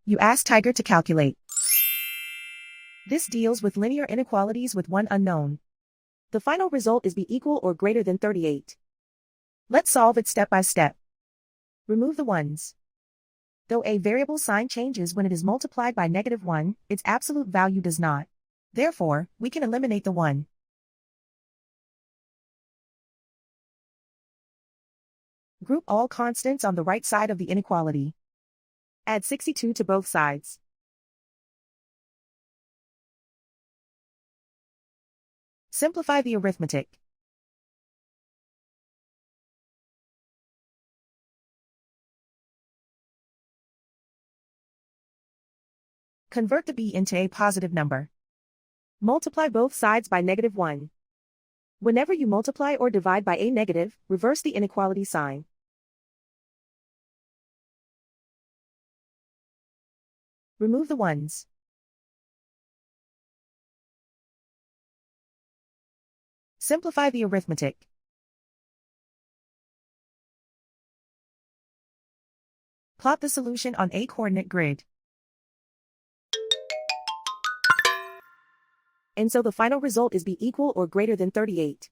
You ask Tiger to calculate. This deals with linear inequalities with one unknown. The final result is b equal or greater than 38. Let's solve it step by step. Remove the ones. Though a variable sign changes when it is multiplied by -1, its absolute value does not. Therefore, we can eliminate the 1. Group all constants on the right side of the inequality. Add 62 to both sides. Simplify the arithmetic. Convert the b into a positive number. Multiply both sides by -1. Whenever you multiply or divide by a negative, reverse the inequality sign. Remove the ones. Simplify the arithmetic. Plot the solution on a coordinate grid. And so the final result is b equal or greater than 38.